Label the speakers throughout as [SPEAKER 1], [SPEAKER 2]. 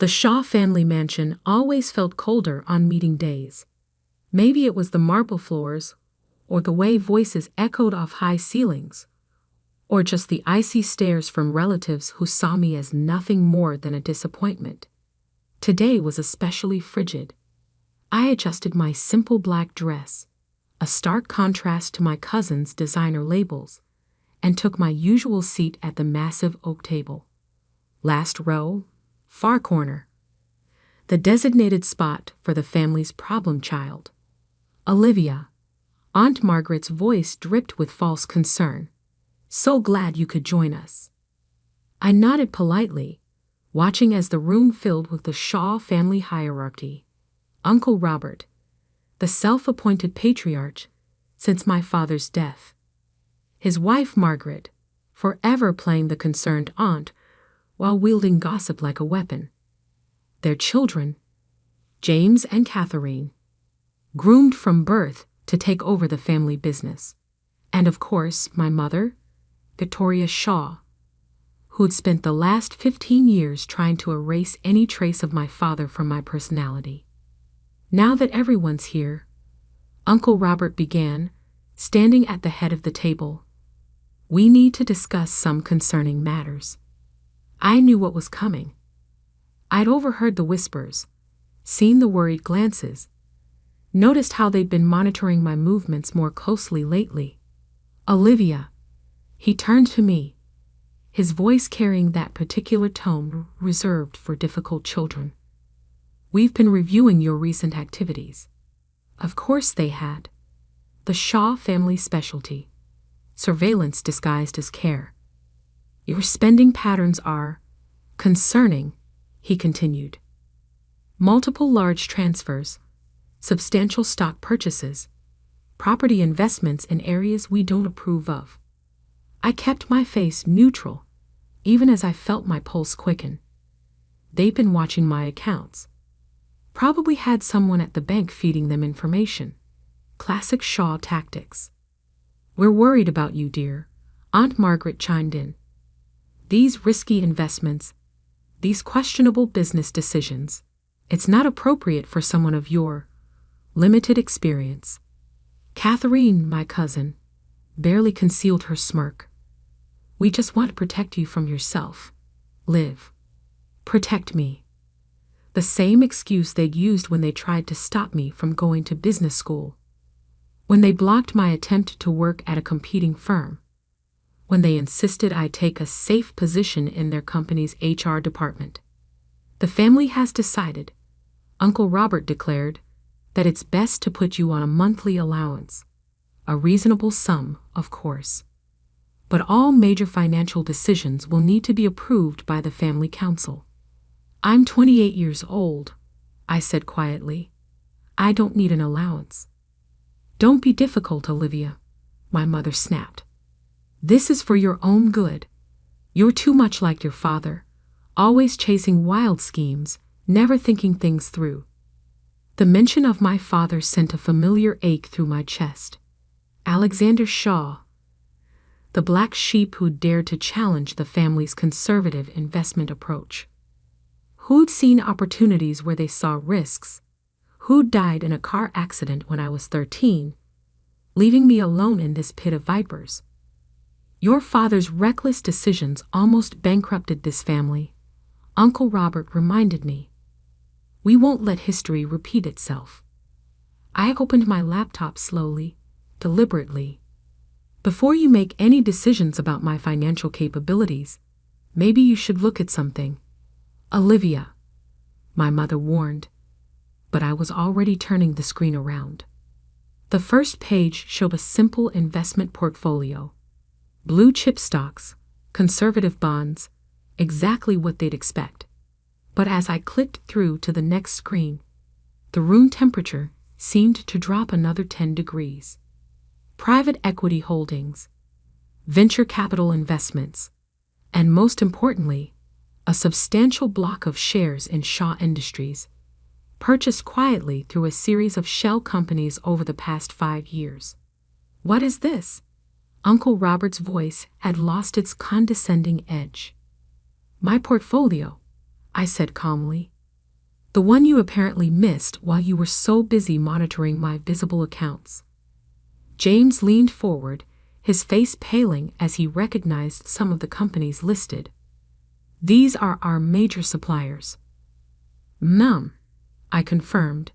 [SPEAKER 1] The Shaw family mansion always felt colder on meeting days. Maybe it was the marble floors, or the way voices echoed off high ceilings, or just the icy stares from relatives who saw me as nothing more than a disappointment. Today was especially frigid. I adjusted my simple black dress, a stark contrast to my cousin's designer labels, and took my usual seat at the massive oak table. Last row, far corner. The designated spot for the family's problem child. Olivia. Aunt Margaret's voice dripped with false concern. So glad you could join us. I nodded politely, watching as the room filled with the Shaw family hierarchy. Uncle Robert, the self-appointed patriarch since my father's death. His wife Margaret, forever playing the concerned aunt while wielding gossip like a weapon. Their children, James and Catherine, groomed from birth to take over the family business. And of course, my mother, Victoria Shaw, who'd spent the last 15 years trying to erase any trace of my father from my personality. Now that everyone's here, Uncle Robert began, standing at the head of the table, we need to discuss some concerning matters. I knew what was coming. I'd overheard the whispers, seen the worried glances, noticed how they'd been monitoring my movements more closely lately. Olivia, he turned to me, his voice carrying that particular tone reserved for difficult children. We've been reviewing your recent activities. Of course they had. The Shaw family specialty. Surveillance disguised as care. Your spending patterns are concerning, he continued. Multiple large transfers, substantial stock purchases, property investments in areas we don't approve of. I kept my face neutral, even as I felt my pulse quicken. They've been watching my accounts. Probably had someone at the bank feeding them information. Classic Shaw tactics. We're worried about you, dear, Aunt Margaret chimed in. These risky investments, these questionable business decisions, it's not appropriate for someone of your limited experience. Catherine, my cousin, barely concealed her smirk. We just want to protect you from yourself. Liv. Protect me. The same excuse they'd used when they tried to stop me from going to business school. When they blocked my attempt to work at a competing firm. When they insisted I take a safe position in their company's HR department. The family has decided, Uncle Robert declared, that it's best to put you on a monthly allowance. A reasonable sum, of course. But all major financial decisions will need to be approved by the family council. I'm 28 years old, I said quietly. I don't need an allowance. Don't be difficult, Olivia, my mother snapped. This is for your own good. You're too much like your father, always chasing wild schemes, never thinking things through. The mention of my father sent a familiar ache through my chest. Alexander Shaw, the black sheep who dared to challenge the family's conservative investment approach. Who'd seen opportunities where they saw risks, who'd died in a car accident when I was 13, leaving me alone in this pit of vipers. Your father's reckless decisions almost bankrupted this family, Uncle Robert reminded me. We won't let history repeat itself. I opened my laptop slowly, deliberately. Before you make any decisions about my financial capabilities, maybe you should look at something. Olivia, my mother warned, but I was already turning the screen around. The first page showed a simple investment portfolio. Blue chip stocks, conservative bonds, exactly what they'd expect. But as I clicked through to the next screen, the room temperature seemed to drop another 10 degrees. Private equity holdings, venture capital investments, and most importantly, a substantial block of shares in Shaw Industries, purchased quietly through a series of shell companies over the past 5 years. What is this? Uncle Robert's voice had lost its condescending edge. My portfolio, I said calmly. The one you apparently missed while you were so busy monitoring my visible accounts. James leaned forward, his face paling as he recognized some of the companies listed. These are our major suppliers. I confirmed.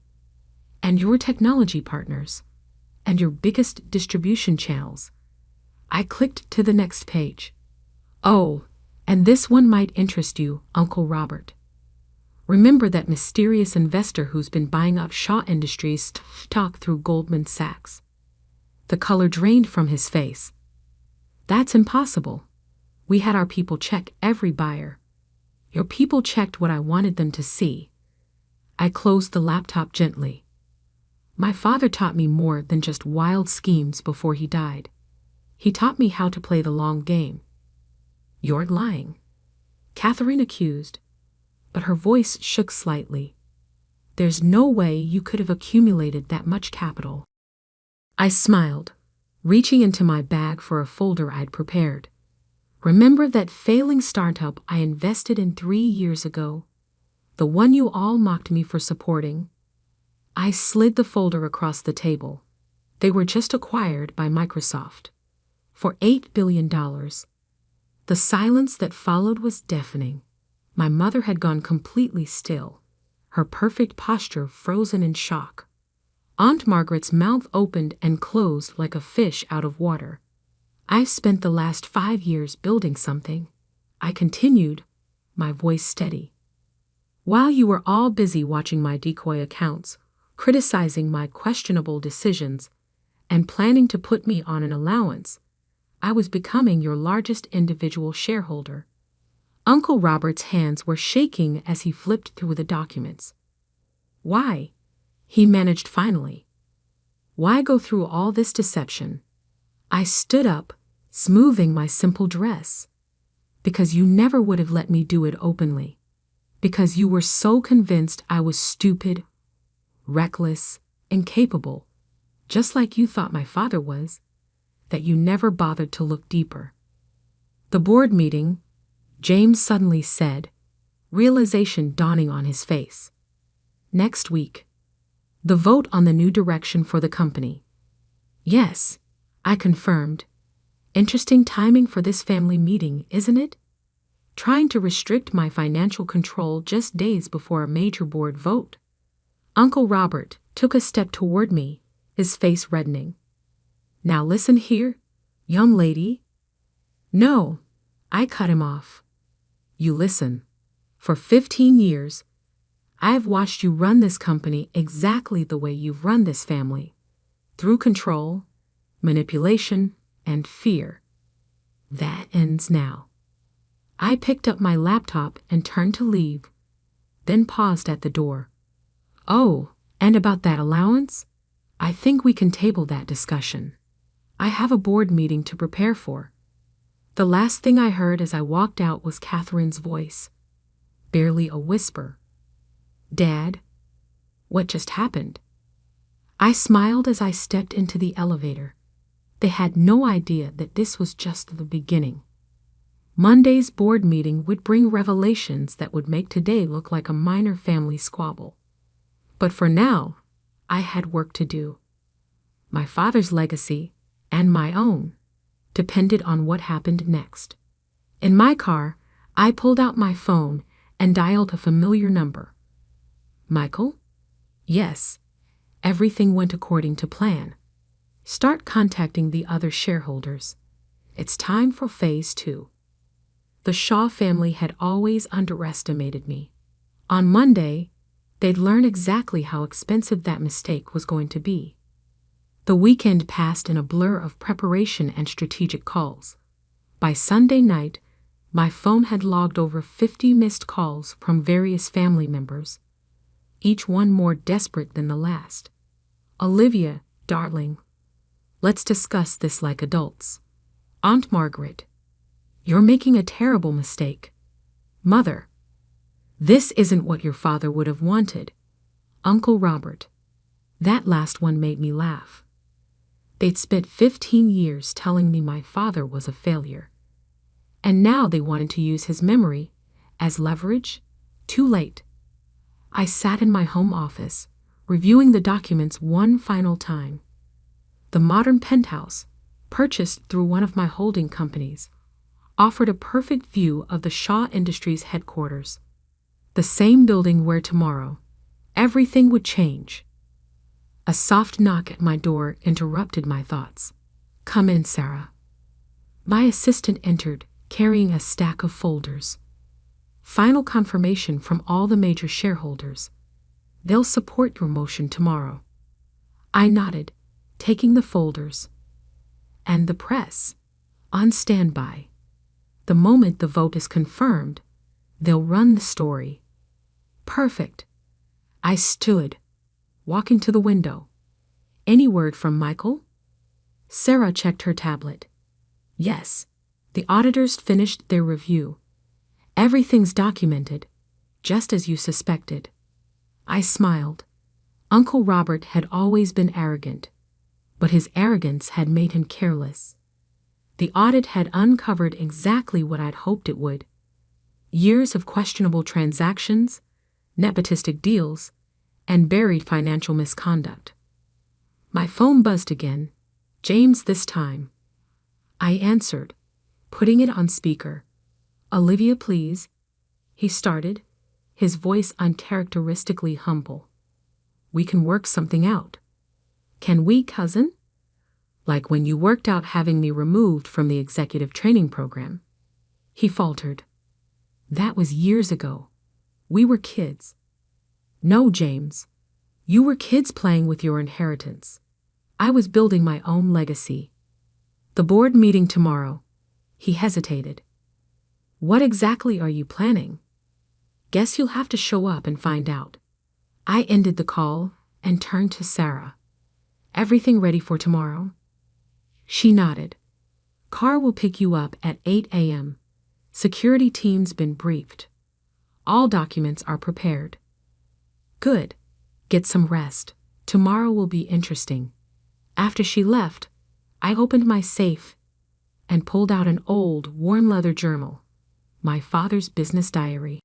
[SPEAKER 1] And your technology partners. And your biggest distribution channels. I clicked to the next page. Oh, and this one might interest you, Uncle Robert. Remember that mysterious investor who's been buying up Shaw Industries stock through Goldman Sachs? The color drained from his face. That's impossible. We had our people check every buyer. Your people checked what I wanted them to see. I closed the laptop gently. My father taught me more than just wild schemes before he died. He taught me how to play the long game. You're lying, Catherine accused, but her voice shook slightly. There's no way you could have accumulated that much capital. I smiled, reaching into my bag for a folder I'd prepared. Remember that failing startup I invested in 3 years ago? The one you all mocked me for supporting? I slid the folder across the table. They were just acquired by Microsoft. For $8 billion. The silence that followed was deafening. My mother had gone completely still, her perfect posture frozen in shock. Aunt Margaret's mouth opened and closed like a fish out of water. I've spent the last 5 years building something, I continued, my voice steady. While you were all busy watching my decoy accounts, criticizing my questionable decisions, and planning to put me on an allowance, I was becoming your largest individual shareholder. Uncle Robert's hands were shaking as he flipped through the documents. Why? He managed finally. Why go through all this deception? I stood up, smoothing my simple dress. Because you never would have let me do it openly. Because you were so convinced I was stupid, reckless, incapable, just like you thought my father was, that you never bothered to look deeper. The board meeting, James suddenly said, realization dawning on his face. Next week. The vote on the new direction for the company. Yes, I confirmed. Interesting timing for this family meeting, isn't it? Trying to restrict my financial control just days before a major board vote. Uncle Robert took a step toward me, his face reddening. Now listen here, young lady. No, I cut him off. You listen. For 15 years, I've watched you run this company exactly the way you've run this family, through control, manipulation, and fear. That ends now. I picked up my laptop and turned to leave, then paused at the door. Oh, and about that allowance? I think we can table that discussion. I have a board meeting to prepare for. The last thing I heard as I walked out was Catherine's voice, barely a whisper. Dad, what just happened? I smiled as I stepped into the elevator. They had no idea that this was just the beginning. Monday's board meeting would bring revelations that would make today look like a minor family squabble. But for now, I had work to do. My father's legacy, and my own, depended on what happened next. In my car, I pulled out my phone and dialed a familiar number. Michael? Yes. Everything went according to plan. Start contacting the other shareholders. It's time for phase 2. The Shaw family had always underestimated me. On Monday, they'd learn exactly how expensive that mistake was going to be. The weekend passed in a blur of preparation and strategic calls. By Sunday night, my phone had logged over 50 missed calls from various family members, each one more desperate than the last. Olivia, darling, let's discuss this like adults. Aunt Margaret, you're making a terrible mistake. Mother, this isn't what your father would have wanted. Uncle Robert, that last one made me laugh. They'd spent 15 years telling me my father was a failure. And now they wanted to use his memory as leverage Too late. I sat in my home office, reviewing the documents one final time. The modern penthouse, purchased through one of my holding companies, offered a perfect view of the Shaw Industries headquarters. The same building where tomorrow, everything would change. A soft knock at my door interrupted my thoughts. "Come in, Sarah." My assistant entered, carrying a stack of folders. "Final confirmation from all the major shareholders. They'll support your motion tomorrow." I nodded, taking the folders. "And the press? On standby. The moment the vote is confirmed, they'll run the story." "Perfect." I stood, walking to the window. "Any word from Michael?" Sarah checked her tablet. "Yes, the auditors finished their review. Everything's documented, just as you suspected." I smiled. Uncle Robert had always been arrogant, but his arrogance had made him careless. The audit had uncovered exactly what I'd hoped it would: years of questionable transactions, nepotistic deals, and buried financial misconduct. My phone buzzed again. James this time. I answered, putting it on speaker. "Olivia, please," he started, his voice uncharacteristically humble. "We can work something out." "Can we, cousin?" "Like when you worked out having me removed from the executive training program." He faltered. "That was years ago. We were kids." "No, James. You were kids playing with your inheritance. I was building my own legacy." "The board meeting tomorrow." He hesitated. "What exactly are you planning?" "Guess you'll have to show up and find out." I ended the call and turned to Sarah. "Everything ready for tomorrow?" She nodded. "Car will pick you up at 8 a.m. Security team's been briefed. All documents are prepared." "Good. Get some rest. Tomorrow will be interesting." After she left, I opened my safe and pulled out an old, worn leather journal, my father's business diary.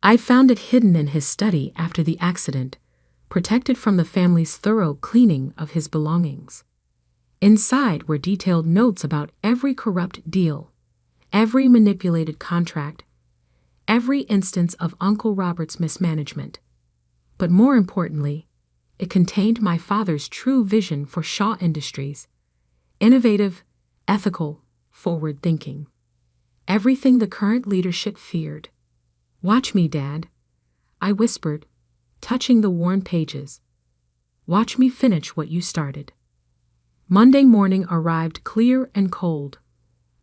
[SPEAKER 1] I found it hidden in his study after the accident, protected from the family's thorough cleaning of his belongings. Inside were detailed notes about every corrupt deal, every manipulated contract, every instance of Uncle Robert's mismanagement. But more importantly, it contained my father's true vision for Shaw Industries: innovative, ethical, forward-thinking. Everything the current leadership feared. "Watch me, Dad," I whispered, touching the worn pages. "Watch me finish what you started." Monday morning arrived clear and cold.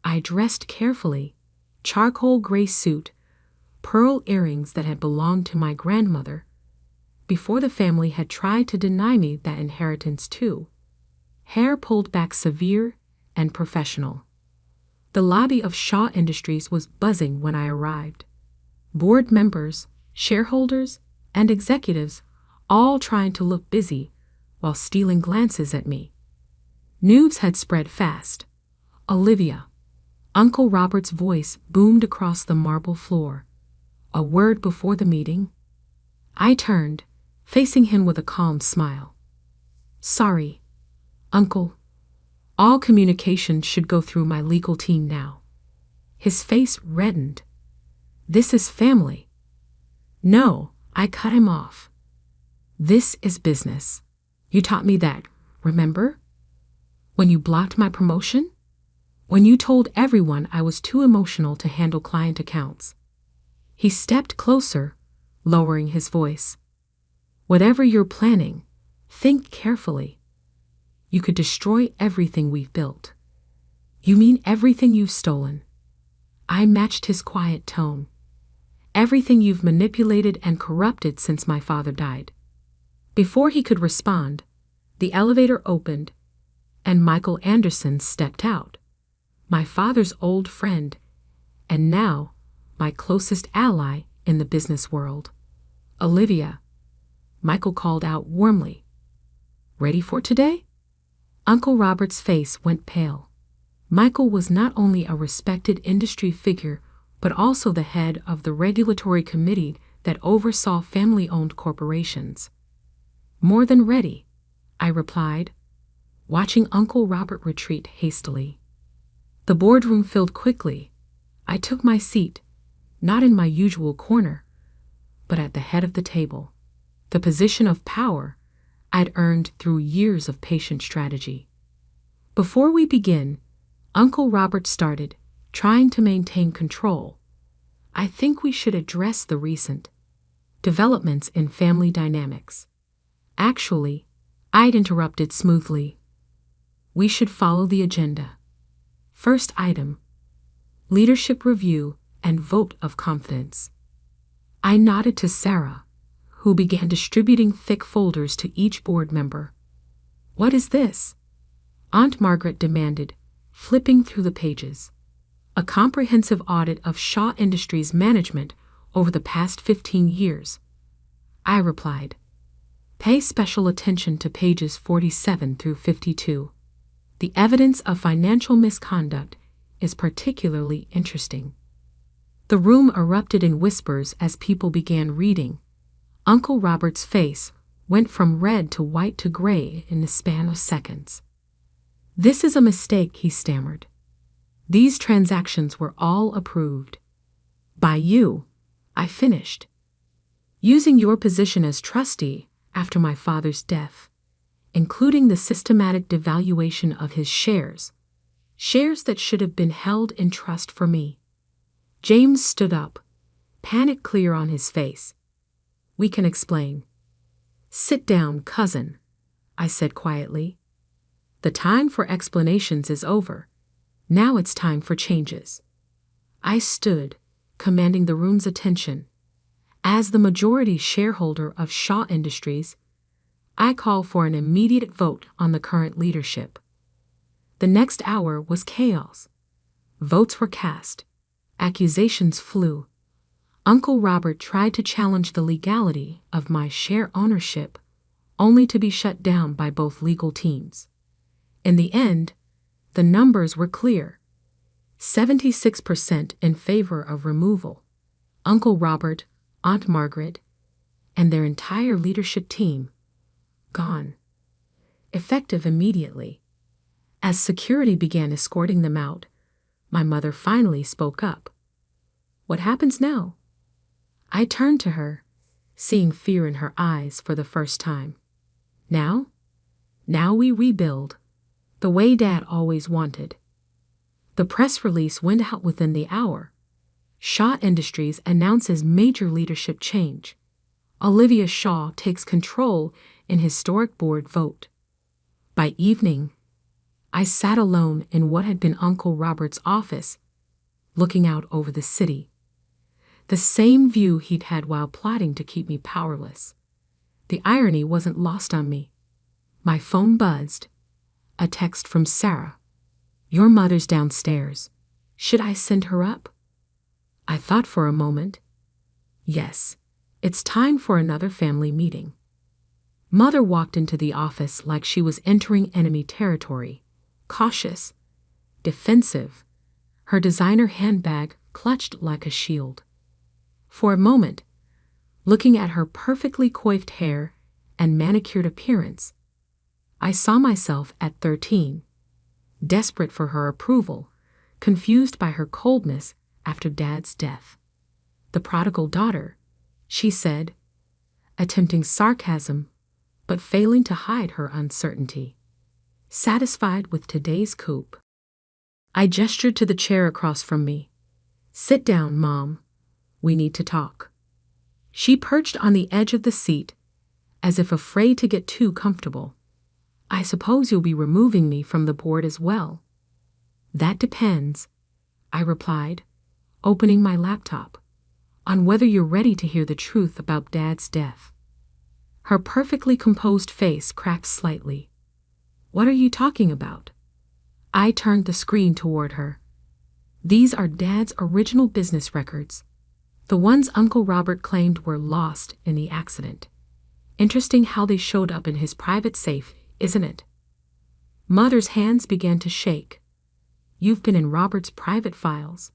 [SPEAKER 1] I dressed carefully: charcoal gray suit, pearl earrings that had belonged to my grandmother, before the family had tried to deny me that inheritance too. Hair pulled back, severe and professional. The lobby of Shaw Industries was buzzing when I arrived. Board members, shareholders, and executives all trying to look busy while stealing glances at me. News had spread fast. "Olivia." Uncle Robert's voice boomed across the marble floor. "A word before the meeting?" I turned, facing him with a calm smile. "Sorry, Uncle. All communication should go through my legal team now." His face reddened. "This is family." "No," I cut him off. "This is business. You taught me that, remember? When you blocked my promotion? When you told everyone I was too emotional to handle client accounts?" He stepped closer, lowering his voice. "Whatever you're planning, think carefully. You could destroy everything we've built." "You mean everything you've stolen?" I matched his quiet tone. "Everything you've manipulated and corrupted since my father died." Before he could respond, the elevator opened, and Michael Anderson stepped out, my father's old friend, and now my closest ally in the business world. "Olivia," Michael called out warmly. "Ready for today?" Uncle Robert's face went pale. Michael was not only a respected industry figure, but also the head of the regulatory committee that oversaw family-owned corporations. More than ready, I replied, watching Uncle Robert retreat hastily. The boardroom filled quickly. I took my seat, not in my usual corner, but at the head of the table, the position of power I'd earned through years of patient strategy. Before we begin, Uncle Robert started, trying to maintain control. I think we should address the recent developments in family dynamics. Actually, I'd interrupted smoothly. We should follow the agenda. First item: leadership review and vote of confidence. I nodded to Sarah, who began distributing thick folders to each board member. What is this? Aunt Margaret demanded, flipping through the pages. A comprehensive audit of Shaw Industries management over the past 15 years. I replied. Pay special attention to pages 47 through 52. The evidence of financial misconduct is particularly interesting. The room erupted in whispers as people began reading. Uncle Robert's face went from red to white to gray in the span of seconds. This is a mistake, he stammered. These transactions were all approved. By you, I finished. Using your position as trustee after my father's death, including the systematic devaluation of his shares that should have been held in trust for me. James stood up, panic clear on his face. We can explain. Sit down, cousin, I said quietly. The time for explanations is over. Now it's time for changes. I stood, commanding the room's attention. As the majority shareholder of Shaw Industries, I call for an immediate vote on the current leadership. The next hour was chaos. Votes were cast. Accusations flew. Uncle Robert tried to challenge the legality of my share ownership, only to be shut down by both legal teams. In the end, the numbers were clear. 76% in favor of removal. Uncle Robert, Aunt Margaret, and their entire leadership team gone. Effective immediately. As security began escorting them out, my mother finally spoke up. What happens now? I turned to her, seeing fear in her eyes for the first time. Now? Now we rebuild, the way Dad always wanted. The press release went out within the hour. Shaw Industries announces major leadership change. Olivia Shaw takes control in historic board vote. By evening, I sat alone in what had been Uncle Robert's office, looking out over the city. The same view he'd had while plotting to keep me powerless. The irony wasn't lost on me. My phone buzzed. A text from Sarah. Your mother's downstairs. Should I send her up? I thought for a moment. Yes, it's time for another family meeting. Mother walked into the office like she was entering enemy territory, cautious, defensive, her designer handbag clutched like a shield. For a moment, looking at her perfectly coiffed hair and manicured appearance, I saw myself at 13, desperate for her approval, confused by her coldness after Dad's death. The prodigal daughter, she said, attempting sarcasm, but failing to hide her uncertainty. Satisfied with today's coup, I gestured to the chair across from me. Sit down, Mom. We need to talk. She perched on the edge of the seat, as if afraid to get too comfortable. I suppose you'll be removing me from the board as well. That depends, I replied, opening my laptop, on whether you're ready to hear the truth about Dad's death. Her perfectly composed face cracked slightly. What are you talking about? I turned the screen toward her. These are Dad's original business records, the ones Uncle Robert claimed were lost in the accident. Interesting how they showed up in his private safe, isn't it? Mother's hands began to shake. You've been in Robert's private files.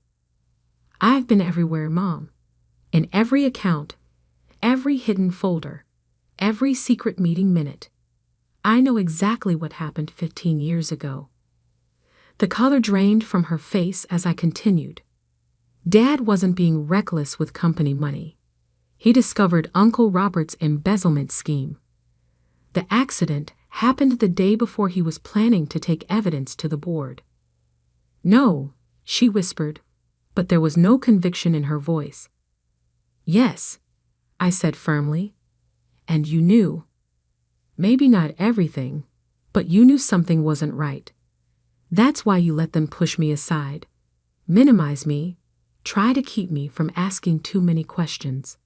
[SPEAKER 1] I've been everywhere, Mom. In every account, every hidden folder, every secret meeting minute. I know exactly what happened 15 years ago. The color drained from her face as I continued. Dad wasn't being reckless with company money. He discovered Uncle Robert's embezzlement scheme. The accident happened the day before he was planning to take evidence to the board. "No," she whispered, but there was no conviction in her voice. "Yes," I said firmly. "And you knew. Maybe not everything, but you knew something wasn't right. That's why you let them push me aside, minimize me, try to keep me from asking too many questions."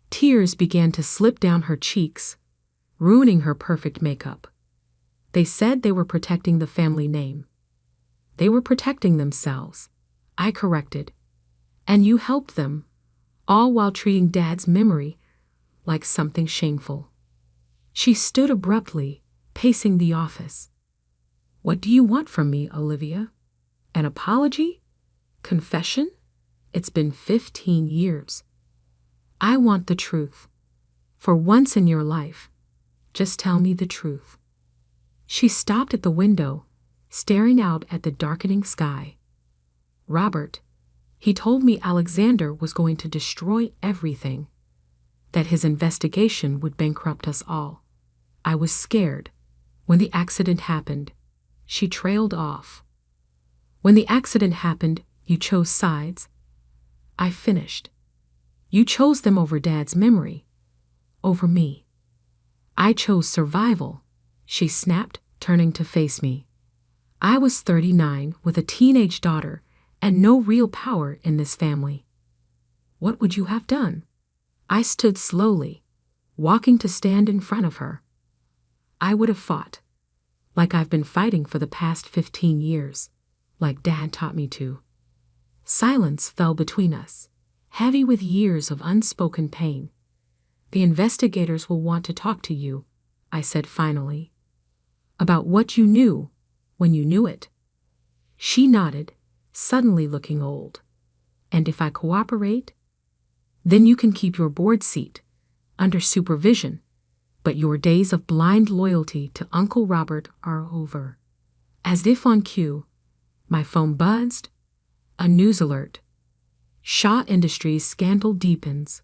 [SPEAKER 1] Tears began to slip down her cheeks, ruining her perfect makeup. "They said they were protecting the family name." "They were protecting themselves," I corrected. "And you helped them, all while treating Dad's memory like something shameful." She stood abruptly, pacing the office. "What do you want from me, Olivia? An apology? Confession? It's been 15 years. I want the truth. For once in your life, just tell me the truth." She stopped at the window, staring out at the darkening sky. "Robert, he told me Alexander was going to destroy everything, that his investigation would bankrupt us all. I was scared. When the accident happened," she trailed off. "When the accident happened, you chose sides." I finished. "You chose them over Dad's memory, over me." "I chose survival," she snapped, turning to face me. "I was 39 with a teenage daughter and no real power in this family." "What would you have done?" I stood slowly, walking to stand in front of her. "I would have fought, like I've been fighting for the past 15 years, like Dad taught me to." Silence fell between us, heavy with years of unspoken pain. "The investigators will want to talk to you," I said finally. "About what you knew when you knew it." She nodded, suddenly looking old. "And if I cooperate? Then you can keep your board seat, under supervision, but your days of blind loyalty to Uncle Robert are over." As if on cue, my phone buzzed. A news alert. "Shaw Industries scandal deepens.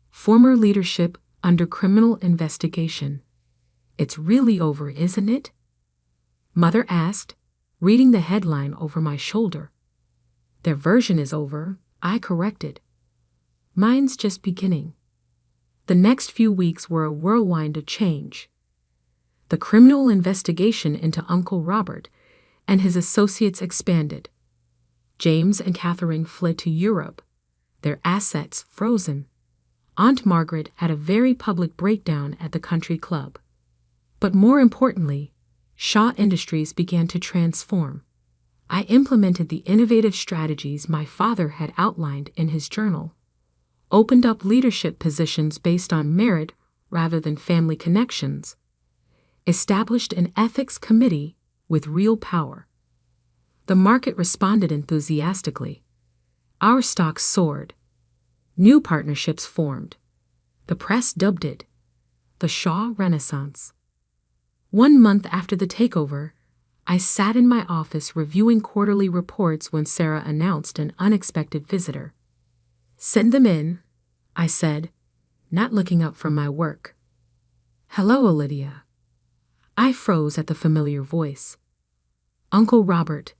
[SPEAKER 1] Former leadership under criminal investigation." "It's really over, isn't it?" Mother asked, reading the headline over my shoulder. "Their version is over," I corrected. "Mine's just beginning." The next few weeks were a whirlwind of change. The criminal investigation into Uncle Robert and his associates expanded. James and Catherine fled to Europe, their assets frozen. Aunt Margaret had a very public breakdown at the country club. But more importantly, Shaw Industries began to transform. I implemented the innovative strategies my father had outlined in his journal, opened up leadership positions based on merit rather than family connections, established an ethics committee with real power. The market responded enthusiastically. Our stocks soared. New partnerships formed. The press dubbed it the Shaw Renaissance. 1 month after the takeover, I sat in my office reviewing quarterly reports when Sarah announced an unexpected visitor. "Send them in," I said, not looking up from my work. "Hello, Olivia." I froze at the familiar voice. Uncle Robert.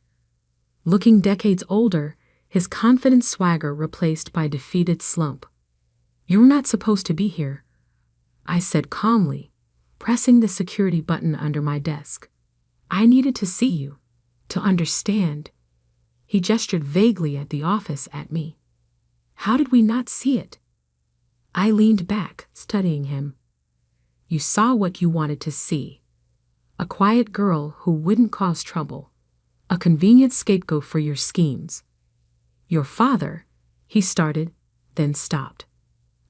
[SPEAKER 1] Looking decades older, his confident swagger replaced by defeated slump. "You're not supposed to be here," I said calmly, pressing the security button under my desk. "I needed to see you, to understand." He gestured vaguely at the office at me. How did we not see it? I leaned back, studying him. "You saw what you wanted to see. A quiet girl who wouldn't cause trouble. A convenient scapegoat for your schemes. Your father," he started, then stopped.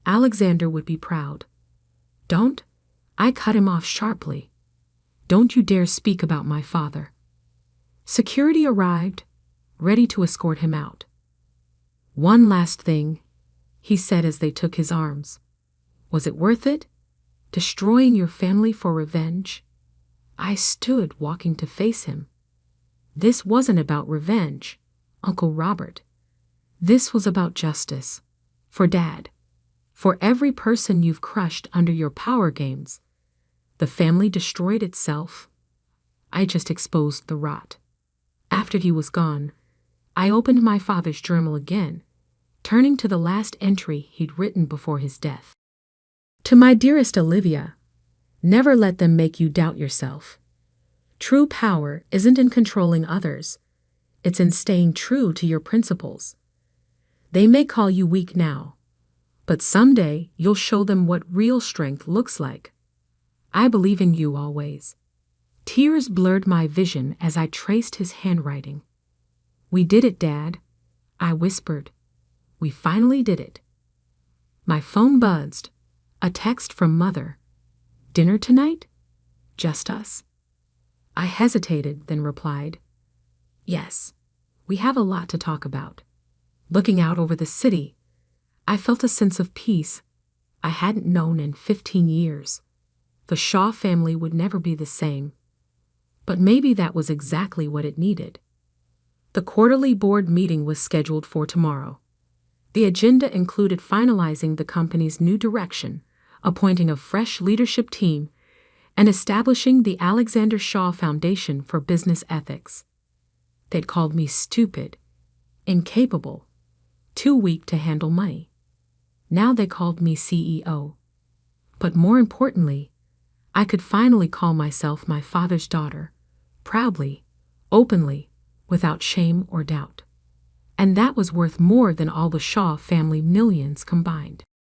[SPEAKER 1] "Alexander would be proud." "Don't," I cut him off sharply. "Don't you dare speak about my father." Security arrived, ready to escort him out. "One last thing," he said as they took his arms. Was it worth it? Destroying your family for revenge? I stood, walking to face him. This wasn't about revenge, Uncle Robert. This was about justice. For Dad. For every person you've crushed under your power games. The family destroyed itself. I just exposed the rot. After he was gone, I opened my father's journal again, turning to the last entry he'd written before his death. To my dearest Olivia, never let them make you doubt yourself. True power isn't in controlling others. It's in staying true to your principles. They may call you weak now, but someday you'll show them what real strength looks like. I believe in you always. Tears blurred my vision as I traced his handwriting. We did it, Dad, I whispered. We finally did it. My phone buzzed. A text from Mother. Dinner tonight? Just us? I hesitated, then replied, Yes, we have a lot to talk about. Looking out over the city, I felt a sense of peace I hadn't known in 15 years. The Shaw family would never be the same. But maybe that was exactly what it needed. The quarterly board meeting was scheduled for tomorrow. The agenda included finalizing the company's new direction, appointing a fresh leadership team, and establishing the Alexander Shaw Foundation for Business Ethics. They'd called me stupid, incapable, too weak to handle money. Now they called me CEO. But more importantly, I could finally call myself my father's daughter, proudly, openly, without shame or doubt. And that was worth more than all the Shaw family millions combined.